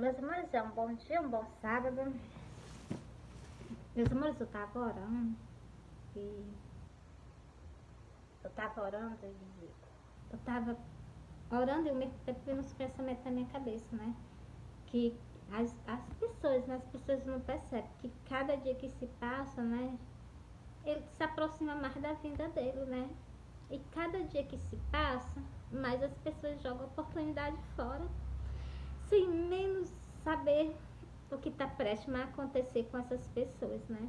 Meus amores, é um bom dia, um bom sábado. Meus amores, eu tava orando e eu tava orando e ao mesmo tempo vendo uns pensamentos na minha cabeça, né? Que as pessoas, né? As pessoas não percebem que cada dia que se passa, né? Ele se aproxima mais da vinda dele, né? E cada dia que se passa, mais as pessoas jogam a oportunidade fora, sem menos saber o que está prestes a acontecer com essas pessoas, né?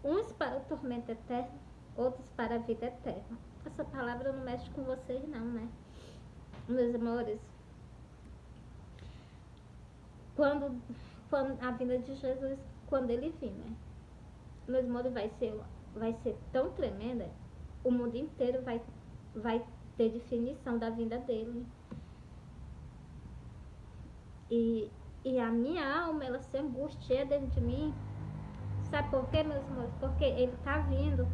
Uns para o tormento eterno, outros para a vida eterna. Essa palavra não mexe com vocês não, né? Meus amores, quando, quando a vinda de Jesus, quando ele vir, né? Meus amores, vai ser tão tremenda, o mundo inteiro vai ter definição da vinda dele. E a minha alma, ela se angustia dentro de mim. Sabe por quê, meus amores? Porque ele está vindo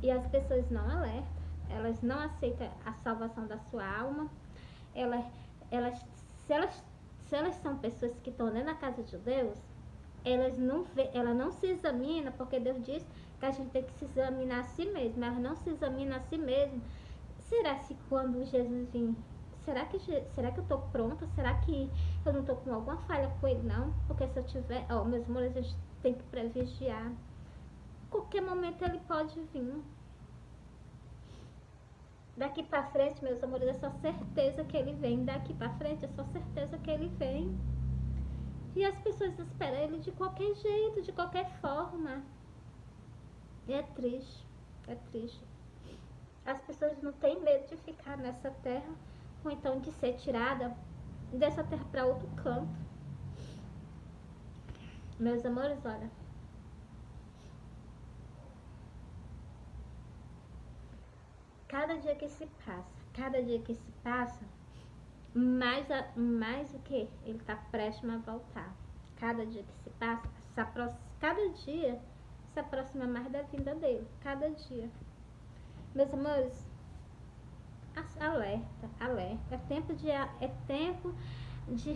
e as pessoas não alertam, elas não aceitam a salvação da sua alma. Elas, elas, se, elas, se elas são pessoas que estão dentro da casa de Deus, ela não se examina, porque Deus diz que a gente tem que se examinar a si mesmo. Ela não se examina a si mesmo. Será que quando Jesus vir, será que eu estou pronta? Será que eu não estou com alguma falha com ele, não? Porque se eu tiver, meus amores, a gente tem que privilegiar. Qualquer momento ele pode vir. Daqui pra frente, meus amores, é só certeza que ele vem. Daqui pra frente é só certeza que ele vem. E as pessoas esperam ele de qualquer jeito, de qualquer forma. E é triste, é triste. As pessoas não têm medo de ficar nessa terra, ou então de ser tirada dessa terra para outro canto. Meus amores, olha, cada dia que se passa, mais o que? Ele está prestes a voltar. Cada dia que se passa, cada dia se aproxima mais da vinda dele. Cada dia. Meus amores, alerta, alerta. É tempo de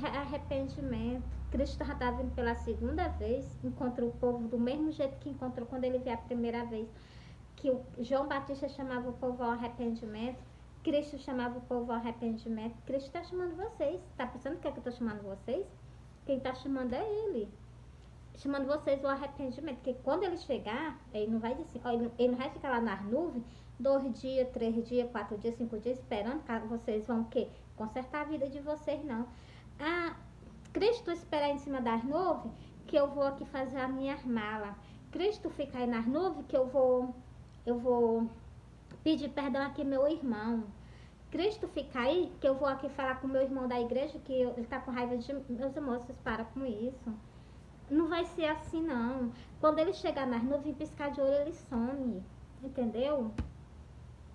arrependimento. Cristo já está vindo pela segunda vez, encontrou o povo do mesmo jeito que encontrou quando ele veio a primeira vez. Que o João Batista chamava o povo ao arrependimento, Cristo chamava o povo ao arrependimento. Cristo está chamando vocês. Está pensando que é que eu estou chamando vocês? Quem está chamando é ele. Chamando vocês ao arrependimento. Porque quando ele chegar, ele não vai dizer, ele não vai ficar lá nas nuvens 2 dias, 3 dias, 4 dias, 5 dias, esperando que vocês vão o quê? Consertar a vida de vocês, não. Cristo esperar em cima das nuvens, que eu vou aqui fazer a minha mala. Cristo ficar aí nas nuvens, que eu vou pedir perdão aqui meu irmão. Cristo fica aí, que eu vou aqui falar com meu irmão da igreja, que ele tá com raiva de meus moços, para com isso. Não vai ser assim, não. Quando ele chegar nas nuvens, piscar de olho, ele some. Entendeu?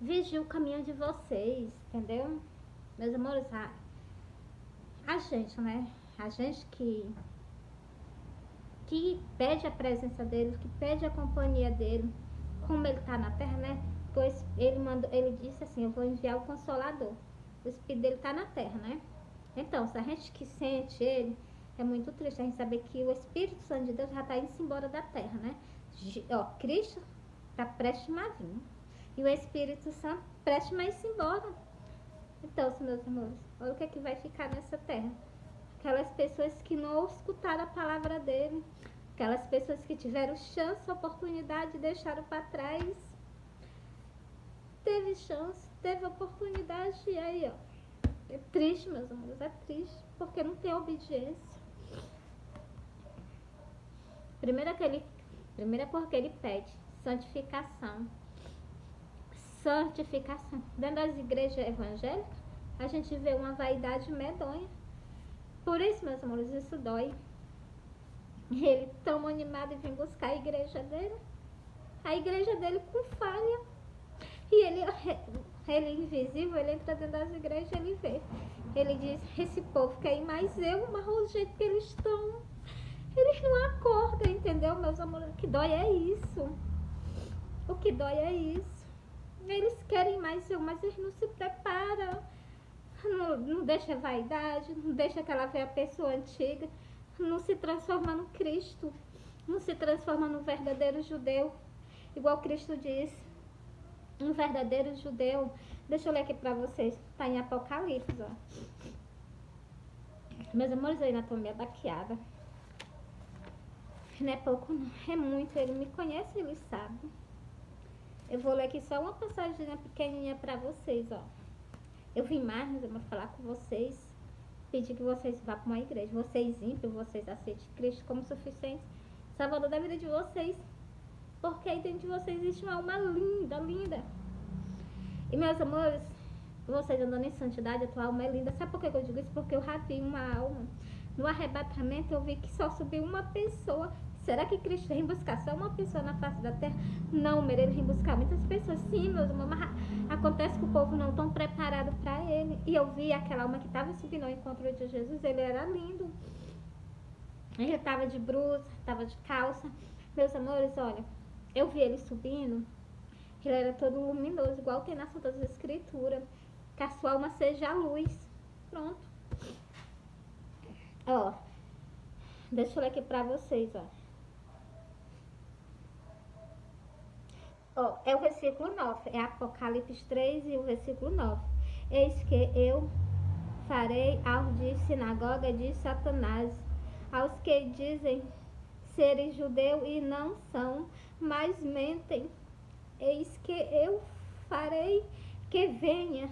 Vigie o caminho de vocês, entendeu? Meus amores, a gente, né? A gente que pede a presença dele, que pede a companhia dele, como ele está na terra, né? Pois ele disse assim, eu vou enviar o Consolador. O Espírito dele está na terra, né? Então, se a gente que sente ele, é muito triste a gente saber que o Espírito Santo de Deus já está indo embora da terra, né? Cristo está prestes a vir. E o Espírito Santo prestes a ir embora. Então, meus amores, olha o que é que vai ficar nessa terra. Aquelas pessoas que não escutaram a palavra dele. Aquelas pessoas que tiveram chance, oportunidade e deixaram para trás. Teve chance, teve oportunidade e aí, ó. É triste, meus amores, é triste. Porque não tem obediência. Primeira coisa que ele pede, santificação. Santificação. Dentro das igrejas evangélicas, a gente vê uma vaidade medonha. Por isso, meus amores, isso dói. Ele tão animado em vir buscar a igreja dele com falha. E ele invisível, ele entra dentro das igrejas, ele vê. Ele diz, esse povo quer ir mais mas o jeito que eles estão, eles não acordam, entendeu, meus amores? O que dói é isso. O que dói é isso. Eles querem mais mas eles não se preparam. não deixa vaidade, não deixa que ela veja a pessoa antiga, não se transforma no Cristo, não se transforma no verdadeiro judeu, igual Cristo disse, um verdadeiro judeu. Deixa eu ler aqui pra vocês, tá em Apocalipse, ó. Meus amores, eu ainda tô meio baqueada. Não é pouco não, é muito, ele me conhece, ele sabe. Eu vou ler aqui só uma passagem pequenininha pra vocês, ó. Eu vim mais, meus amores, falar com vocês, pedir que vocês vá para uma igreja. Vocês ímpios, vocês aceitem Cristo como suficiente salvador da vida de vocês. Porque aí dentro de vocês existe uma alma linda, linda. E meus amores, vocês andando em santidade, a tua alma é linda. Sabe por que eu digo isso? Porque eu já vi uma alma. No arrebatamento eu vi que só subiu uma pessoa. Será que Cristo vem buscar só uma pessoa na face da terra? Não, ele vem buscar muitas pessoas. Sim, meus amores, mas acontece que o povo não está preparado para ele. E eu vi aquela alma que estava subindo ao encontro de Jesus, ele era lindo. Ele estava de blusa, estava de calça. Meus amores, olha, eu vi ele subindo, ele era todo luminoso, igual tem nas Santas Escrituras. Que a sua alma seja a luz. Pronto. Ó, deixa eu ler aqui pra vocês, ó. Ó, é o versículo 9, é Apocalipse 3 e o versículo 9. Eis que eu farei aos de sinagoga de Satanás, aos que dizem serem judeu e não são, mas mentem. Eis que eu farei que venha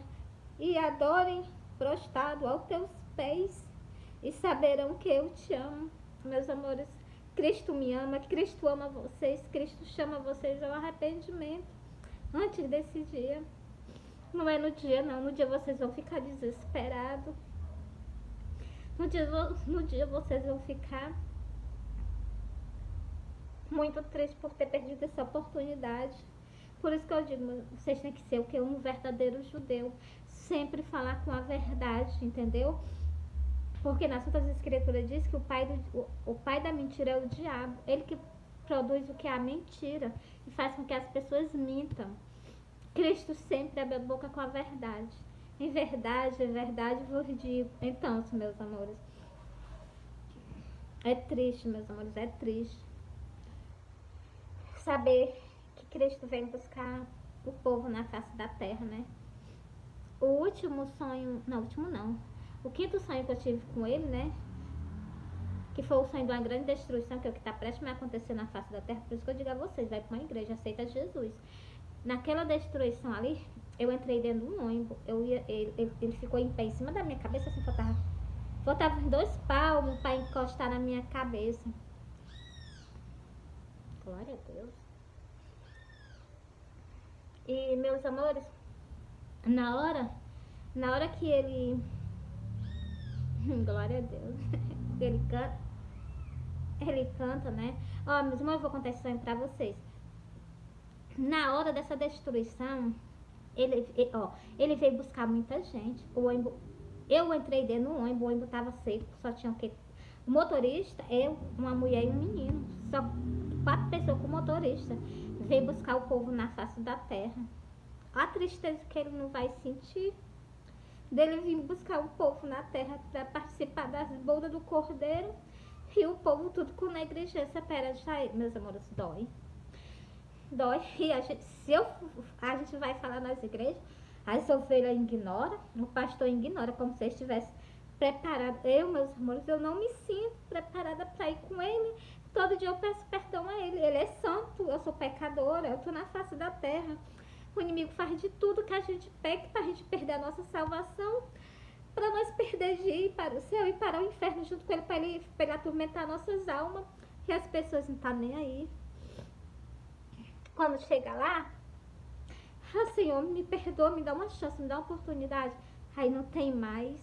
e adorem prostrado aos teus pés e saberão que eu te amo. Meus amores, Cristo me ama, Cristo ama vocês, Cristo chama vocês ao arrependimento antes desse dia. Não é no dia não, no dia vocês vão ficar desesperados. No dia vocês vão ficar muito tristes por ter perdido essa oportunidade. Por isso que eu digo, vocês têm que ser o que? Um verdadeiro judeu. Sempre falar com a verdade, entendeu? Porque nas Santas Escrituras diz que o pai da mentira é o diabo. Ele que produz o que é a mentira e faz com que as pessoas mintam. Cristo sempre abre a boca com a verdade. Em verdade vos digo. Então, meus amores, é triste, meus amores, é triste saber que Cristo vem buscar o povo na face da terra, né? O último sonho, não, o último não, o quinto sonho que eu tive com ele, né? Que foi o sonho de uma grande destruição, que é o que está prestes a acontecer na face da terra. Por isso que eu digo a vocês, vai para uma igreja, aceita Jesus. Naquela destruição ali, eu entrei dentro de um ônibus, ele ficou em pé em cima da minha cabeça, assim, faltava 2 palmos para encostar na minha cabeça. Glória a Deus. E, meus amores, na hora que ele... Glória a Deus. Ele canta, né? Ó, meus irmãos, eu vou contar esse sonho pra vocês. Na hora dessa destruição, ele veio buscar muita gente. Eu entrei dentro do ônibus, o ônibus tava seco, só tinha o quê? O motorista, eu, uma mulher e um menino. Só 4 pessoas com o motorista. Veio buscar o povo na face da terra. A tristeza que ele não vai sentir dele vir buscar o povo na terra para participar das bodas do Cordeiro, e o povo tudo com negligência perante a ele. Meus amores, dói. E a gente vai falar nas igrejas, as ovelhas ignoram, o pastor ignora, como se estivesse preparado. Meus amores, eu não me sinto preparada para ir com ele. Todo dia eu peço perdão a ele. Ele é santo, eu sou pecadora, eu estou na face da terra. O inimigo faz de tudo que a gente peca para a gente perder a nossa salvação, para nós perder de ir para o céu e para o inferno junto com ele, para ele atormentar nossas almas. E as pessoas não estão nem aí. Quando chega lá, Senhor, me perdoa, me dá uma chance, me dá uma oportunidade. Aí não tem mais.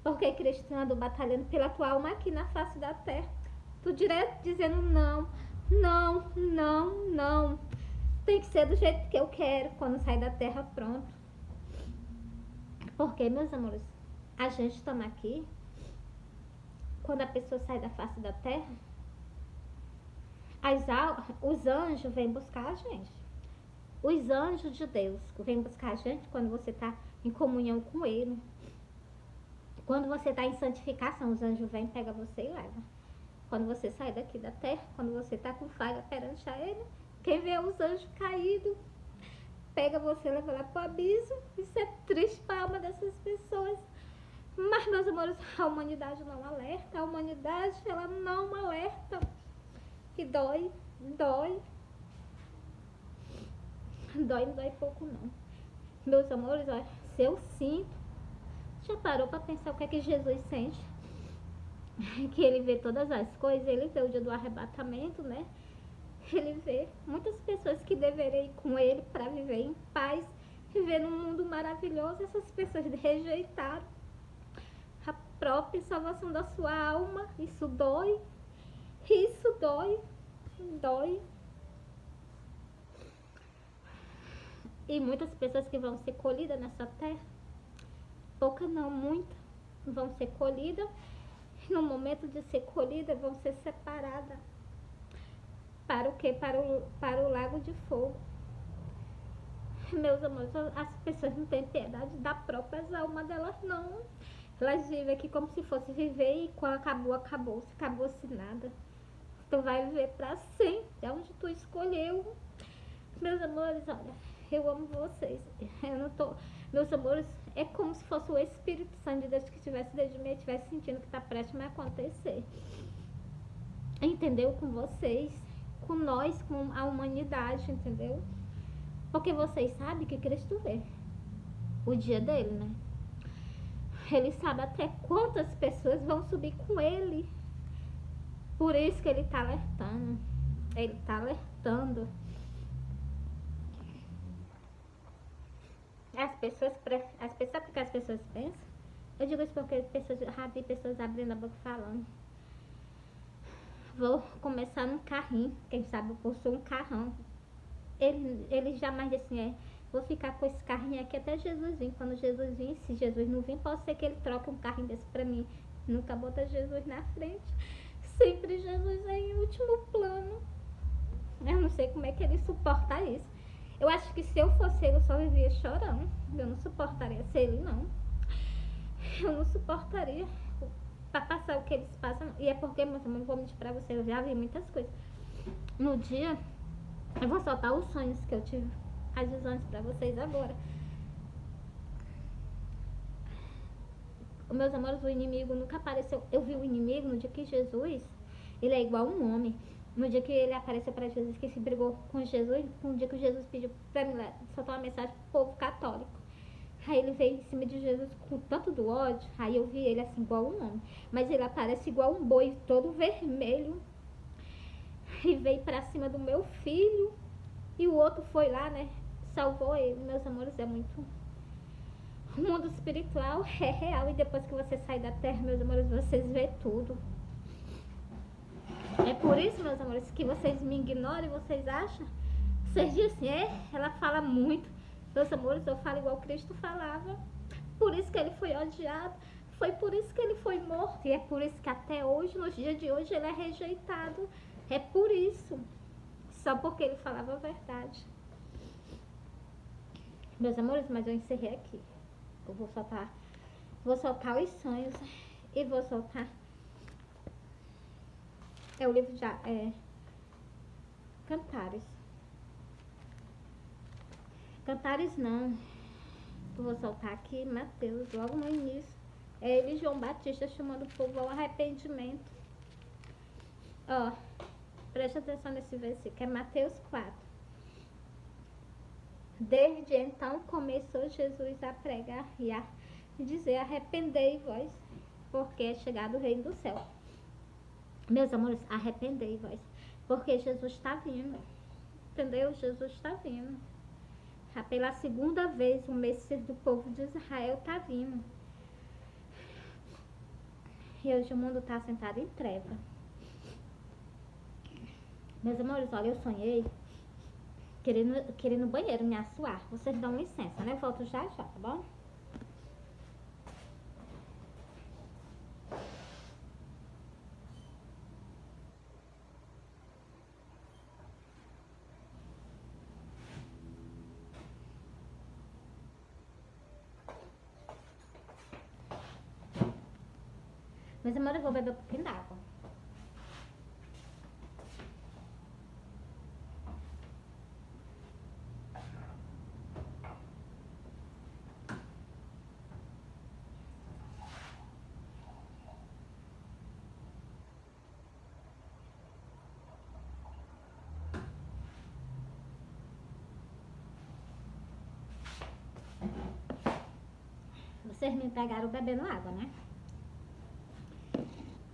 Porque Cristo anda batalhando pela tua alma aqui na face da terra. Tu direto dizendo não, não, não, não. Tem que ser do jeito que eu quero quando sair da terra, pronto. Porque, meus amores, a gente está aqui, quando a pessoa sai da face da terra, os anjos vêm buscar a gente. Os anjos de Deus vêm buscar a gente quando você está em comunhão com ele. Quando você está em santificação, os anjos vêm, pega você e leva. Quando você sai daqui da terra, quando você está com falha perante a ele, quem vê os anjos caídos, pega você e leva lá pro abismo. Isso é triste para a alma dessas pessoas. Mas, meus amores, a humanidade não alerta. A humanidade, ela não alerta. E dói, dói. Dói, não dói pouco, não. Meus amores, olha, se eu sinto, já parou para pensar o que é que Jesus sente? Que ele vê todas as coisas, ele vê o dia do arrebatamento, né? Ele vê muitas pessoas que deveriam ir com ele para viver em paz, viver num mundo maravilhoso. Essas pessoas rejeitaram a própria salvação da sua alma. Isso dói. Isso dói. Dói. E muitas pessoas que vão ser colhidas nessa terra, pouca não, muita, vão ser colhidas. No momento de ser colhida, vão ser separadas. Para o quê? Para o lago de fogo. Meus amores, as pessoas não têm piedade da própria alma delas, não. Elas vivem aqui como se fosse viver e quando acabou, acabou. Se acabou-se nada. Tu vai viver para sempre, é onde tu escolheu. Meus amores, olha, eu amo vocês. Eu não tô... Meus amores, é como se fosse o Espírito Santo de Deus que estivesse dentro de mim, estivesse sentindo que está prestes a acontecer. Entendeu? Com vocês, com nós, com a humanidade, entendeu? Porque vocês sabem que Cristo vê o dia dele, né? Ele sabe até quantas pessoas vão subir com ele. Por isso que ele está alertando. Ele está alertando. As pessoas, sabe o que as pessoas pensam? Eu digo isso porque já vi pessoas abrindo a boca falando. Vou começar num carrinho, quem sabe eu possuo um carrão. Ele jamais disse assim, vou ficar com esse carrinho aqui até Jesus vir. Quando Jesus vir, se Jesus não vir, pode ser que ele troque um carrinho desse pra mim. Nunca bota Jesus na frente. Sempre Jesus é em último plano. Eu não sei como é que ele suporta isso. Eu acho que se eu fosse ele, eu só vivia chorando. Eu não suportaria ser ele, não. Eu não suportaria pra passar o que eles passam. E é porque, meus amores, vou mentir pra vocês, eu já vi muitas coisas. No dia, eu vou soltar os sonhos que eu tive, as visões pra vocês agora. Meus amores, o inimigo nunca apareceu. Eu vi o inimigo no dia que Jesus, ele é igual um homem. No dia que ele apareceu para Jesus, que se brigou com Jesus, no dia que Jesus pediu para mim soltar uma mensagem pro povo católico. Aí ele veio em cima de Jesus com tanto do ódio, aí eu vi ele assim igual um homem. Mas ele aparece igual um boi todo vermelho. E veio para cima do meu filho. E o outro foi lá, né, salvou ele. Meus amores, é muito... O mundo espiritual é real. E depois que você sai da terra, meus amores, vocês vê tudo. É por isso, meus amores, que vocês me ignoram e vocês acham. Vocês dizem assim, ela fala muito. Meus amores, eu falo igual Cristo falava. Por isso que ele foi odiado. Foi por isso que ele foi morto. E é por isso que até hoje, nos dias de hoje, ele é rejeitado. É por isso. Só porque ele falava a verdade. Meus amores, mas eu encerrei aqui. Eu vou soltar os sonhos e vou soltar... É o livro já, Cantares. Cantares não. Eu vou soltar aqui Mateus, logo no início. É ele, João Batista, chamando o povo ao arrependimento. Ó, preste atenção nesse versículo, que é Mateus 4. Desde então começou Jesus a pregar e a dizer, arrependei-vos, porque é chegado o reino do céu. Meus amores, arrependei-vos, porque Jesus está vindo, entendeu? Jesus está vindo. Pela segunda vez, o Messias do povo de Israel está vindo. E hoje o mundo está sentado em treva. Meus amores, olha, eu sonhei querendo ir no banheiro me assoar. Vocês dão licença, né? Eu volto já já, tá bom? Mas amor, eu vou beber um pouquinho d'água. Vocês me pegaram bebendo água, né?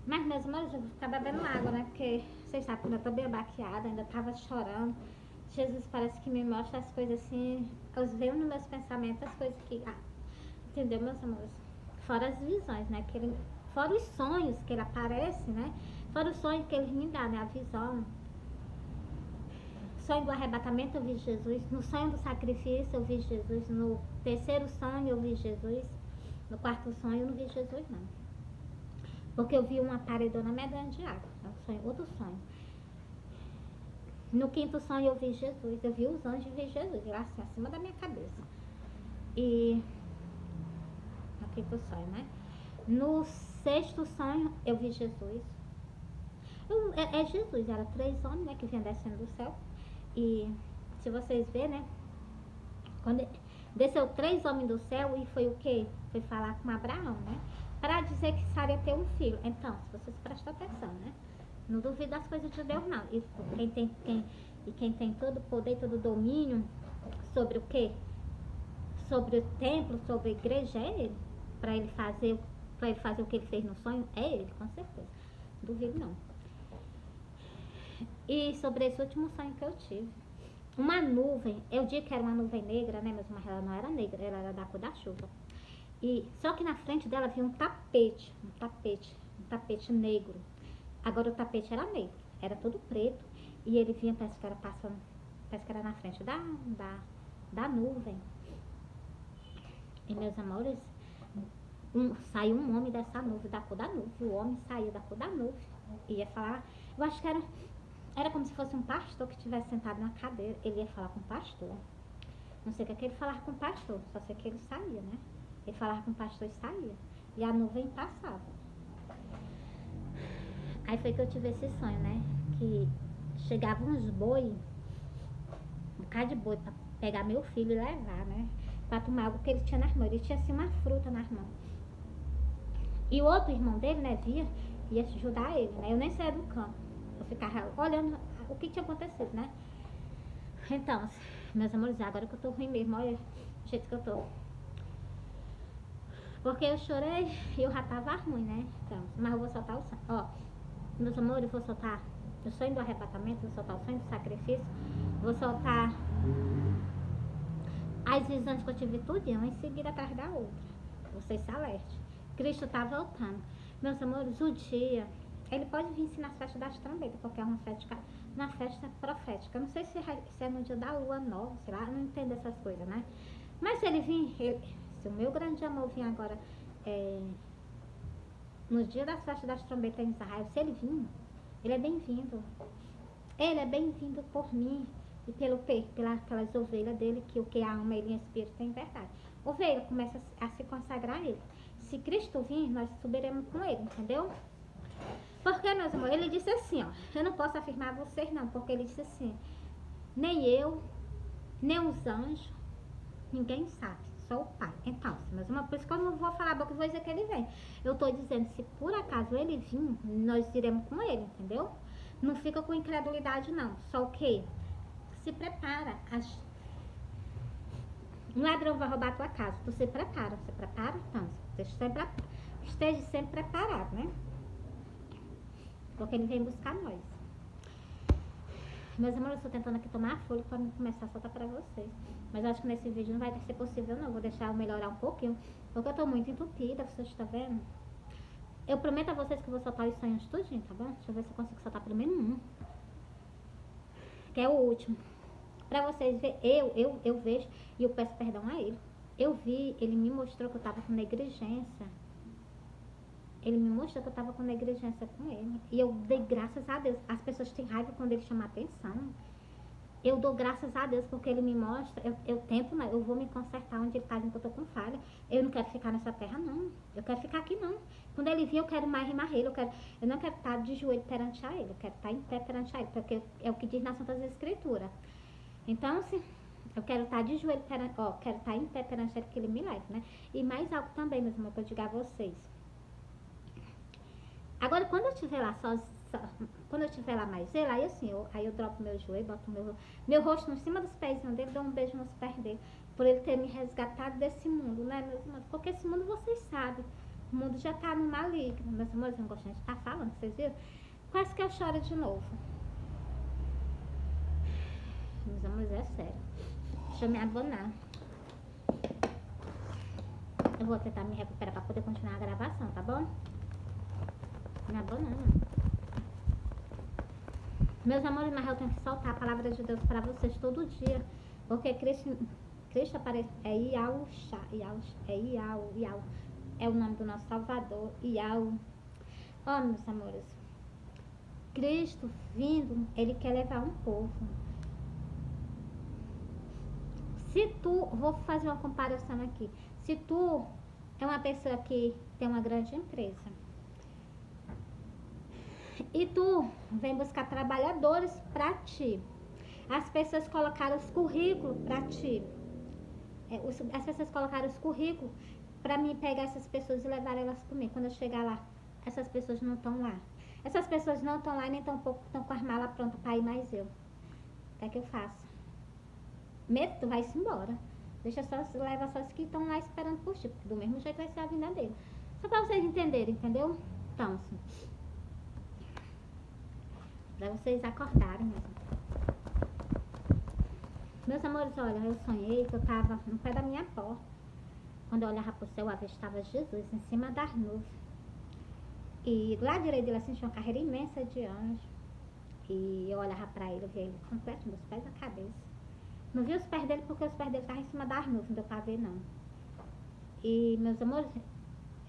Mas, meus amores, eu vou ficar bebendo água, né? Porque vocês sabem, quando eu tô bem baqueada, ainda tava chorando. Jesus parece que me mostra as coisas assim, eu vejo nos meus pensamentos as coisas que... entendeu, meus amores? Fora as visões, né? Que ele, fora os sonhos que ele aparece, né? Fora os sonhos que ele me dá, né? A visão. Sonho do arrebatamento eu vi Jesus. No sonho do sacrifício eu vi Jesus. No terceiro sonho eu vi Jesus. No quarto sonho eu não vi Jesus, não. Porque eu vi uma paredona medonha de água. É um sonho, outro sonho. No quinto sonho eu vi Jesus. Eu vi os anjos e vi Jesus. Lá assim, acima da minha cabeça. E... no quinto sonho, né? No sexto sonho eu vi Jesus. É Jesus. Era 3 homens, né? Que vinham descendo do céu. E se vocês verem, né? Quando desceu 3 homens do céu e foi o quê? Foi falar com Abraão, né? Para dizer que Sara ia ter um filho. Então, se vocês prestam atenção, né? Não duvido das coisas de Deus, não. E quem tem todo o poder e todo o domínio sobre o quê? Sobre o templo, sobre a igreja, é ele. Para ele fazer o que ele fez no sonho, é ele, com certeza. Duvido não. E sobre esse último sonho que eu tive. Uma nuvem, eu digo que era uma nuvem negra, né? Mas ela não era negra, ela era da cor da chuva. E só que na frente dela havia um tapete negro. Agora o tapete era negro, era todo preto. E ele vinha, parece que era passando, parece que era na frente da nuvem. E meus amores, saiu um homem dessa nuvem, da cor da nuvem. O homem saía da cor da nuvem. Ia falar, eu acho que era como se fosse um pastor que estivesse sentado na cadeira. Ele ia falar com o pastor. Não sei o que ele falava com o pastor, só sei que ele saía, né? Ele falava com o pastor e saía. E a nuvem passava. Aí foi que eu tive esse sonho, né? Que chegavam uns boi, um bocado de boi, pra pegar meu filho e levar, né? Pra tomar algo que ele tinha nas mãos. Ele tinha assim uma fruta nas mãos. E o outro irmão dele, né, ia ajudar ele, né? Eu nem saía do campo. Eu ficava olhando o que tinha acontecido, né? Então, meus amores, agora que eu tô ruim mesmo, olha o jeito que eu tô. Porque eu chorei e eu já tava ruim, né? Então, mas eu vou soltar o sonho. Ó, meus amores, eu vou soltar o sonho do arrebatamento, vou soltar o sonho do sacrifício, vou soltar as visões que eu tive tudinho, em seguida atrás da outra. Vocês se alertem. Cristo tá voltando. Meus amores, o dia, ele pode vir sim nas festas das trombetas, porque é uma festa profética. Eu não sei se é no dia da lua nova, sei lá, eu não entendo essas coisas, né? Mas se ele vir, se o meu grande amor vir agora, no dia das festas das trombetas em Israel, se ele vir, ele é bem-vindo. Ele é bem-vindo por mim e pelas ovelhas dele, que o que a alma, ele em espírito tem verdade. Ovelha começa a se consagrar a ele. Se Cristo vir, nós subiremos com ele, entendeu? Porque, meus amores, ele disse assim, ó, eu não posso afirmar a vocês não, porque ele disse assim, nem eu, nem os anjos, ninguém sabe, só o Pai. Então, meus amores, por isso que eu não vou falar a boca e vou dizer que ele vem. Eu estou dizendo, se por acaso ele vir, nós iremos com ele, entendeu? Não fica com incredulidade não, só o quê? Se prepara. Um ladrão vai roubar a tua casa, tu se prepara, então, esteja sempre preparado, né? Porque ele vem buscar nós. Meus amores, eu estou tentando aqui tomar fôlego para começar a soltar para vocês. Mas eu acho que nesse vídeo não vai ser possível não. Vou deixar eu melhorar um pouquinho. Porque eu estou muito entupida, vocês estão vendo? Eu prometo a vocês que eu vou soltar os sonhos tudinho, tá bom? Deixa eu ver se eu consigo soltar primeiro um. Que é o último. Pra vocês verem, eu vejo e eu peço perdão a ele. Eu vi, ele me mostrou que eu estava com negligência. Ele me mostrou que eu estava com negligência com ele. E eu dei graças a Deus. As pessoas têm raiva quando ele chama a atenção. Eu dou graças a Deus porque ele me mostra, eu tento, mas eu vou me consertar onde ele está vendo que eu tô com falha. Eu não quero ficar nessa terra, não. Eu quero ficar aqui, não. Quando ele vir, eu quero mais rimar ele. Eu não quero estar de joelho perante a ele. Eu quero estar em pé perante a ele, porque é o que diz nas Santas Escrituras. Então, se eu quero estar de joelho perante, ó, quero estar em pé perante ele, que ele me leve, né? E mais algo também, meus irmãos, que eu digo a vocês. Agora, quando eu estiver lá quando eu estiver lá mais ele, aí assim, aí eu dropo meu joelho, boto meu rosto em cima dos pés dele, dou um beijo nos pés dele, por ele ter me resgatado desse mundo, né, meus irmãos? Porque esse mundo, vocês sabem, o mundo já tá no maligno, meus irmãos, eu não gosto de estar falando, vocês viram? Quase que eu choro de novo. Meus irmãos, é sério. Deixa eu me abonar. Eu vou tentar me recuperar para poder continuar a gravação, tá bom? Me abonando. Meus amores, mas eu tenho que soltar a palavra de Deus para vocês todo dia. Porque Cristo aparece. É Iaúxa. É Iau. É o nome do nosso Salvador. Iau. Ó, meus amores. Cristo vindo, ele quer levar um povo. Se tu, vou fazer uma comparação aqui. Se tu é uma pessoa que tem uma grande empresa e tu vem buscar trabalhadores para ti, as pessoas colocaram os currículos para ti, as pessoas colocaram os currículos para mim pegar essas pessoas e levar elas comigo. Quando eu chegar lá, essas pessoas não estão lá. Essas pessoas não estão lá e nem tão pouco estão com as malas prontas para ir mais eu. O que eu faço? Medo, tu vai-se embora. Leva só os que estão lá esperando por ti. Do mesmo jeito vai ser a vinda dele. Só para vocês entenderem, entendeu? Então, assim, para vocês acordarem mesmo. Meus amores, olha, eu sonhei que eu estava no pé da minha porta. Quando eu olhava para o céu, eu avistava Jesus em cima das nuvens. E do lado direito dele, assim, tinha uma carreira imensa de anjos. E eu olhava para ele, eu via ele completo, dos pés à cabeça. Não vi os pés dele porque os pés dele estavam em cima das nuvens, não deu pra ver não. E, meus amores,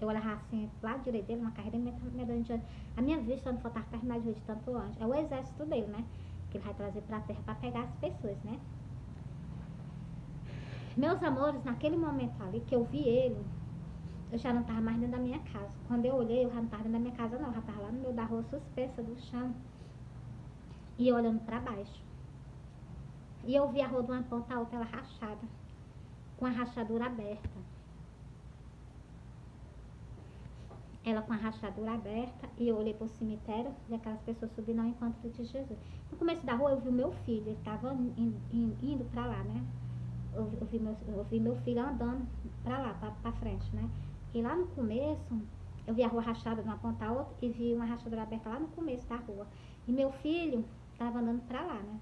eu olhava assim, do lado direito dele, uma carreira medonha de anjo. A minha vista não faltava terminar de ver de tanto anjo. É o exército dele, né? Que ele vai trazer pra terra pra pegar as pessoas, né? Meus amores, naquele momento ali que eu vi ele, eu já não estava mais dentro da minha casa. Quando eu olhei, eu já não estava dentro da minha casa não, eu já estava lá no meio da rua suspensa do chão. E eu olhando pra baixo. E eu vi a rua de uma ponta a outra, ela rachada, com a rachadura aberta. Ela com a rachadura aberta, e eu olhei pro cemitério, e aquelas pessoas subindo ao encontro de Jesus. No começo da rua eu vi o meu filho, ele estava indo pra lá, né? Eu vi meu filho andando pra lá, pra frente, né? E lá no começo, eu vi a rua rachada de uma ponta a outra, e vi uma rachadura aberta lá no começo da rua. E meu filho estava andando pra lá, né?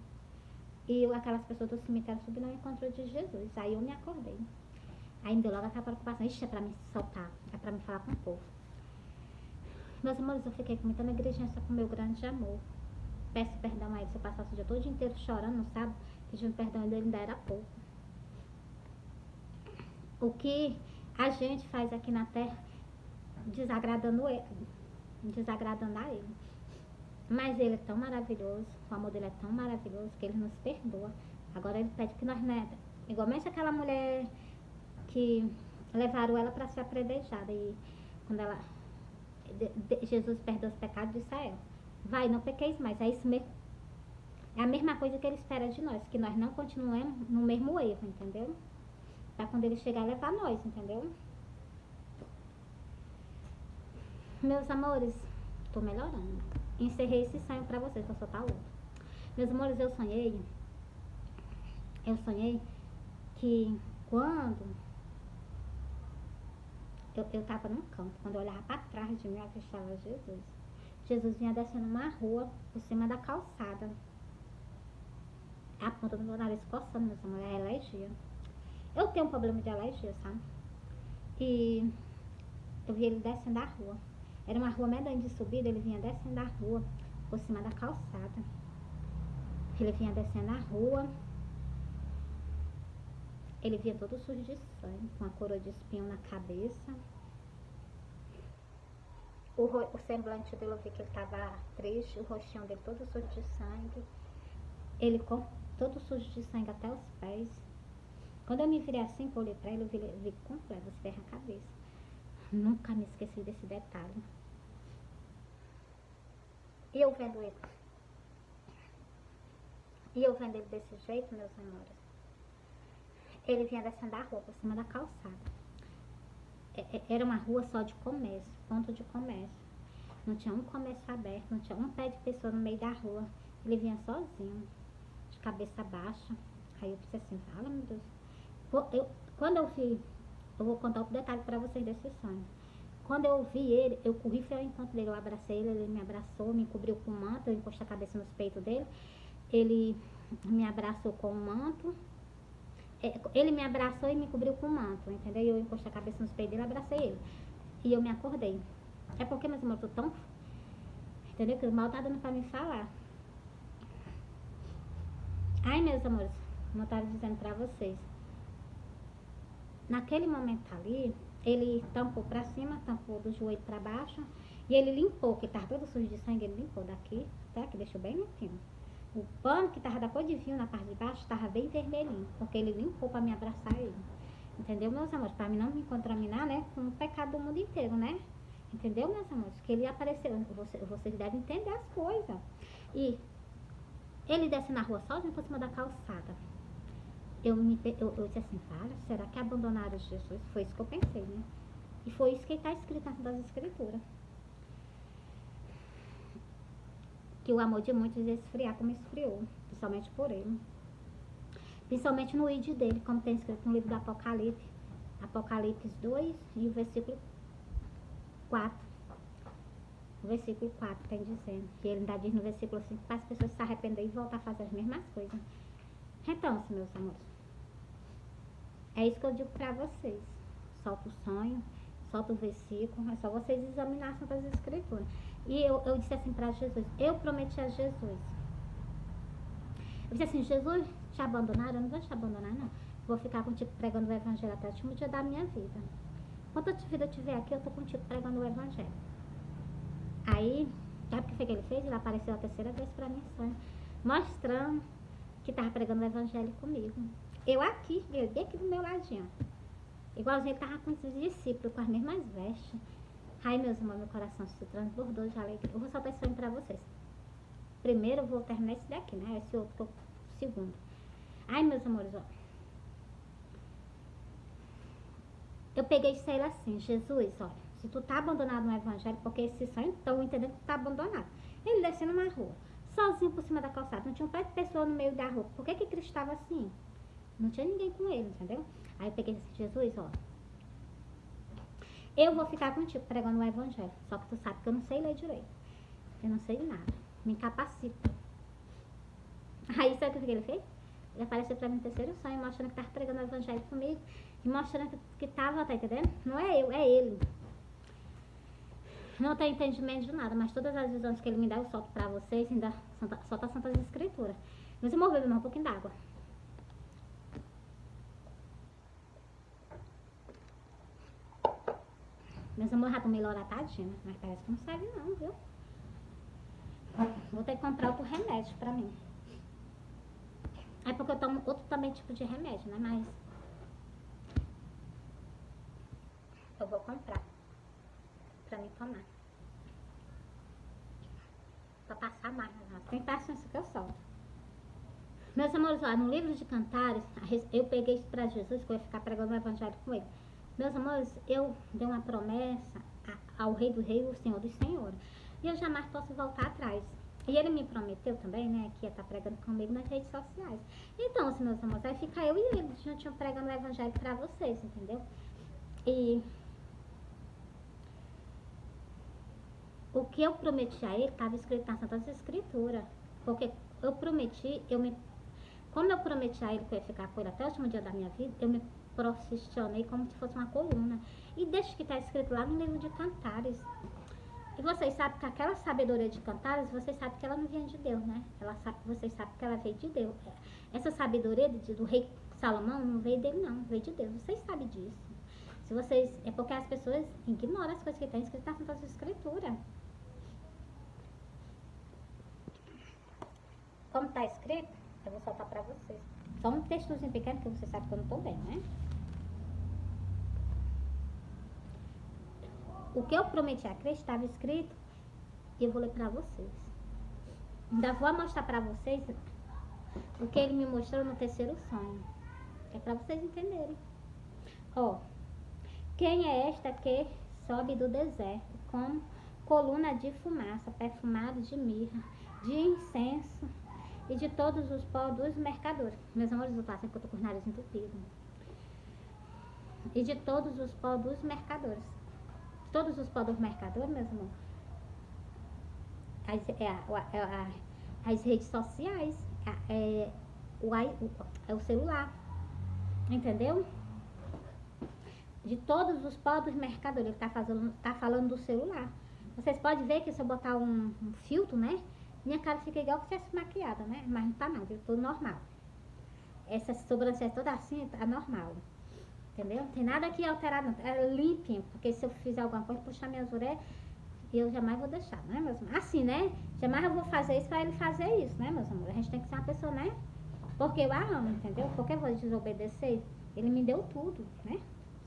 E aquelas pessoas do cemitério subindo ao encontro de Jesus. Aí eu me acordei. Aí me deu logo aquela preocupação. Ixi, é pra me soltar. É pra me falar com o povo. Meus amores, eu fiquei com muita negligência com o meu grande amor. Peço perdão a ele se eu passasse o dia todo inteiro chorando, não sabe? Pedindo perdão dele ainda era pouco. O que a gente faz aqui na terra, desagradando a ele. Mas ele é tão maravilhoso, o amor dele é tão maravilhoso que ele nos perdoa. Agora ele pede que nós, né, igualmente aquela mulher que levaram ela para ser apredejada. E quando ela, Jesus perdoa os pecados de Israel. Vai, não pequeis mais. É isso mesmo. É a mesma coisa que ele espera de nós, que nós não continuemos no mesmo erro, entendeu? Para quando ele chegar, levar nós, entendeu? Meus amores, tô melhorando. Encerrei esse sonho pra vocês, vou soltar outro. Meus amores, eu sonhei que quando eu tava num campo, quando eu olhava pra trás de mim, eu avistava Jesus. Jesus vinha descendo uma rua por cima da calçada. A ponta do meu nariz coçando, meus amores, é alergia. Eu tenho um problema de alergia, sabe? E eu vi ele descendo a rua. Era uma rua medonha de subida, ele vinha descendo a rua, por cima da calçada. Ele vinha descendo a rua, ele vinha todo sujo de sangue, com a coroa de espinho na cabeça. O semblante dele, eu vi que ele estava triste, o rostinho dele todo sujo de sangue. Ele com todo sujo de sangue até os pés. Quando eu me virei assim, que eu olhei pra ele, eu vi completo, os pés na cabeça. Nunca me esqueci desse detalhe. E eu vendo ele. E eu vendo ele desse jeito, meus amores. Ele vinha descendo a rua, por cima da calçada. Era uma rua só de comércio, ponto de comércio. Não tinha um comércio aberto, não tinha um pé de pessoa no meio da rua. Ele vinha sozinho, de cabeça baixa. Aí eu pensei assim, fala, meu Deus. Quando eu vi, eu vou contar outro detalhe pra vocês desse sonho. Quando eu vi ele, eu corri, fui ao encontro dele, eu abracei ele, ele me abraçou, me cobriu com o manto, eu encostei a cabeça nos peitos dele. Ele me abraçou com o manto. Ele me abraçou e me cobriu com o manto, entendeu? E eu encostei a cabeça nos peitos dele, abracei ele. E eu me acordei. É porque, meus irmãos, eu tô tão... Entendeu? Que o mal tá dando pra me falar. Ai, meus amores, como eu tava dizendo pra vocês. Naquele momento ali, ele tampou pra cima, tampou do joelho pra baixo. E ele limpou, que tava todo sujo de sangue, ele limpou daqui, tá? Que deixou bem limpinho. O pano que tava da cor de vinho na parte de baixo tava bem vermelhinho, porque ele limpou pra me abraçar ele. Entendeu, meus amores? Pra mim não me contaminar, né? Com o pecado do mundo inteiro, né? Entendeu, meus amores? Que ele apareceu. Vocês devem entender as coisas. E ele desce na rua sozinho por cima da calçada. Eu disse assim, fala, será que abandonaram Jesus? Foi isso que eu pensei, né? E foi isso que está escrito nas escrituras. Que o amor de muitos ia esfriar como esfriou, principalmente por ele. Principalmente no id dele, como tem escrito no livro do Apocalipse. Apocalipse 2 e o versículo 4. O versículo 4 tem dizendo. E ele ainda diz no versículo 5 para as pessoas se arrependerem e voltar a fazer as mesmas coisas. Então, meus amores, é isso que eu digo para vocês. Solta o sonho, solta o versículo, é só vocês examinar as Santas Escrituras. E eu disse assim para Jesus, eu prometi a Jesus. Eu disse assim, Jesus, te abandonaram? Eu não vou te abandonar, não. Vou ficar contigo pregando o evangelho até o último dia da minha vida. Quanto vida eu tiver aqui, eu tô contigo pregando o evangelho. Aí, sabe o que foi que ele fez? Ele apareceu a terceira vez para mim, sonho, mostrando que tava pregando o evangelho comigo. Eu aqui, ele bem aqui do meu ladinho. Igualzinho ele tava com os discípulos, com as mesmas vestes. Ai, meus irmãos, meu coração se transbordou de alegria. Eu vou soltar esse sonho pra vocês. Primeiro eu vou terminar esse daqui, né? Esse outro que eu... Segundo. Ai, meus amores, ó. Eu peguei e saí assim, Jesus, olha, se tu tá abandonado no evangelho, porque esse sonho, estão entendendo que tu tá abandonado. Ele descendo uma rua, sozinho por cima da calçada, não tinha um pé de pessoa no meio da rua. Por que Cristo estava assim? Não tinha ninguém com ele, entendeu? Aí eu peguei assim, Jesus, ó, eu vou ficar contigo pregando o evangelho, só que tu sabe que eu não sei ler direito. Eu não sei nada. Me incapacita. Aí sabe o que ele fez? Ele apareceu pra mim no terceiro sonho, mostrando que tava pregando o evangelho comigo. E mostrando que tava, tá entendendo? Não é eu, é ele. Não tem entendimento de nada, mas todas as visões que ele me dá, eu solto pra vocês, ainda solta as Santas Escrituras. Mas eu morri, beber um pouquinho d'água. Meus amores, já tomei loratadina, mas parece que não serve não, viu? Vou ter que comprar outro remédio pra mim. É porque eu tomo outro também tipo de remédio, né? Mas eu vou comprar pra mim tomar. Pra passar mais, né? Tem paciência que eu solto. Meus amores, ó, no livro de Cantares, eu peguei isso pra Jesus, que eu ia ficar pregando o evangelho com ele. Meus amores, eu dei uma promessa ao Rei do Rei, o Senhor dos Senhores. E eu jamais posso voltar atrás. E ele me prometeu também, né, que ia estar pregando comigo nas redes sociais. Então, assim, meus amores, vai ficar eu e ele juntinho pregando o evangelho pra vocês, entendeu? E o que eu prometi a ele estava escrito nas Santas Escrituras. Porque eu prometi, como eu prometi a ele que eu ia ficar com ele até o último dia da minha vida, eu me posicionei como se fosse uma coluna. E deixa que está escrito lá no livro de Cantares. E vocês sabem que aquela sabedoria de Cantares, vocês sabem que ela não vem de Deus, né? Vocês sabem que ela veio de Deus. Essa sabedoria do rei Salomão não veio dele, não. Veio de Deus. Vocês sabem disso. Se vocês... É porque as pessoas ignoram as coisas que estão escritas nas Santas Escrituras. Como está escrito, Eu vou soltar pra vocês. Só um textozinho pequeno, que você sabe que eu não tô bem, né? O que eu prometi a Cristo estava escrito e eu vou ler pra vocês. Ainda vou mostrar pra vocês o que ele me mostrou no terceiro sonho. É pra vocês entenderem. Ó, quem é esta que sobe do deserto como coluna de fumaça, perfumado de mirra, de incenso e de todos os pó dos mercadores? Meus amores, vou estar sempre que eu tô com o nariz entupido. E de todos os pó dos mercadores. Todos os pó dos mercadores, meus amores, as redes sociais, o celular, entendeu? De todos os pó dos mercadores, ele tá falando do celular. Vocês podem ver que se eu botar um filtro, né, minha cara fica igual que tivesse maquiada, né, mas não tá não, eu tô normal. Essa sobrancelha toda assim, tá normal. Entendeu? Não tem nada aqui alterado, não. É limpinho, porque se eu fizer alguma coisa, puxar minhas orelhas, eu jamais vou deixar, né, meus amores? Assim, né? Jamais eu vou fazer isso pra ele fazer isso, né, meus amores? A gente tem que ser uma pessoa, né? Porque eu a amo, entendeu? Porque eu vou desobedecer? Ele me deu tudo, né?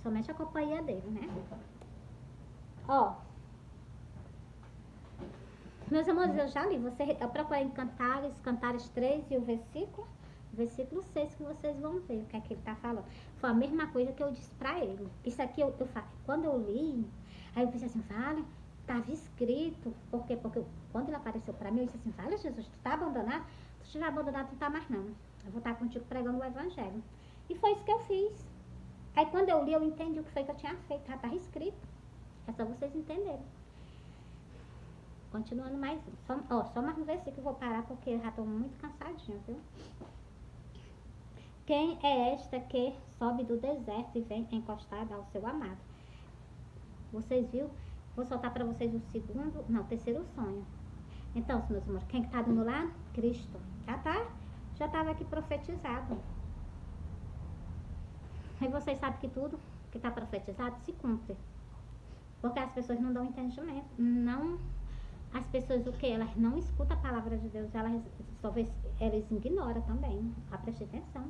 Somente a companhia dele, né? Ó. Meus amores, eu já li. Eu procurei em Cantares 3 e o versículo 6 que vocês vão ver o que é que ele tá falando. Foi a mesma coisa que eu disse pra ele. Isso aqui eu quando eu li, aí eu pensei assim, fala, tava escrito. Por quê? Porque quando ele apareceu pra mim, eu disse assim, fala, Jesus, tu tá abandonado? Se tu estiver abandonado, tu tá mais não. Eu vou estar contigo pregando o evangelho. E foi isso que eu fiz. Aí quando eu li, eu entendi o que foi que eu tinha feito. Já tava escrito. É só vocês entenderem. Continuando mais. Só mais um versículo que eu vou parar porque eu já tô muito cansadinha, viu? Quem é esta que sobe do deserto e vem encostada ao seu amado? Vocês viram? Vou soltar para vocês o terceiro sonho. Então, meus amores, quem que tá do meu lado? Cristo. Já estava aqui profetizado. E vocês sabem que tudo que está profetizado se cumpre. Porque as pessoas não dão entendimento. Não. As pessoas o que? Elas não escutam a palavra de Deus. Talvez elas ignoram também. Preste atenção.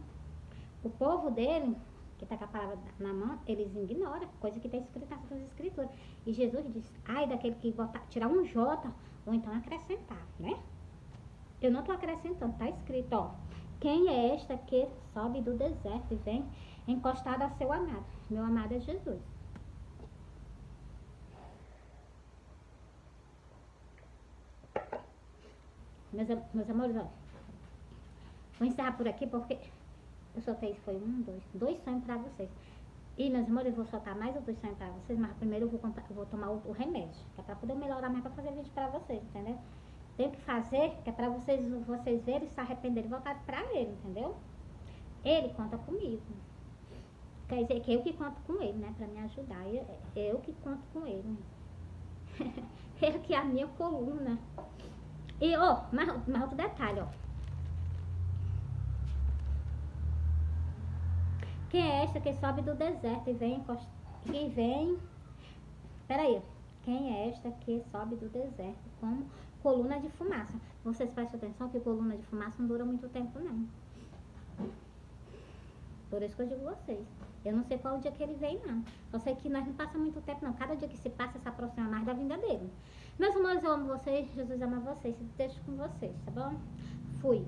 O povo dele, que está com a palavra na mão, eles ignoram, coisa que está escrita nas escrituras. E Jesus diz, ai daquele que tirar um J, ou então acrescentar, né? Eu não estou acrescentando, está escrito, ó. Quem é esta que sobe do deserto e vem encostada a seu amado? Meu amado é Jesus. Meus amores, ó. Vou encerrar por aqui porque eu soltei, foi dois sonhos pra vocês. E, meus amores, eu vou soltar mais outros sonhos pra vocês, mas primeiro eu vou tomar o remédio, que é pra poder melhorar mais, pra fazer vídeo pra vocês, entendeu? Tenho que fazer, que é pra vocês verem, se arrependerem e voltarem pra ele, entendeu? Ele conta comigo. Quer dizer que eu que conto com ele, né, pra me ajudar. Eu que conto com ele. Ele que é a minha coluna. E, ó, mais outro detalhe, ó. Quem é esta que sobe do deserto e vem... Peraí. Quem é esta que sobe do deserto como coluna de fumaça? Vocês prestem atenção que coluna de fumaça não dura muito tempo, não. Por isso que eu digo vocês. Eu não sei qual o dia que ele vem, não. Eu sei que nós não passamos muito tempo, não. Cada dia que se passa, se aproxima mais da vinda dele. Meus amores, eu amo vocês. Jesus ama vocês. Deixo com vocês, tá bom? Fui.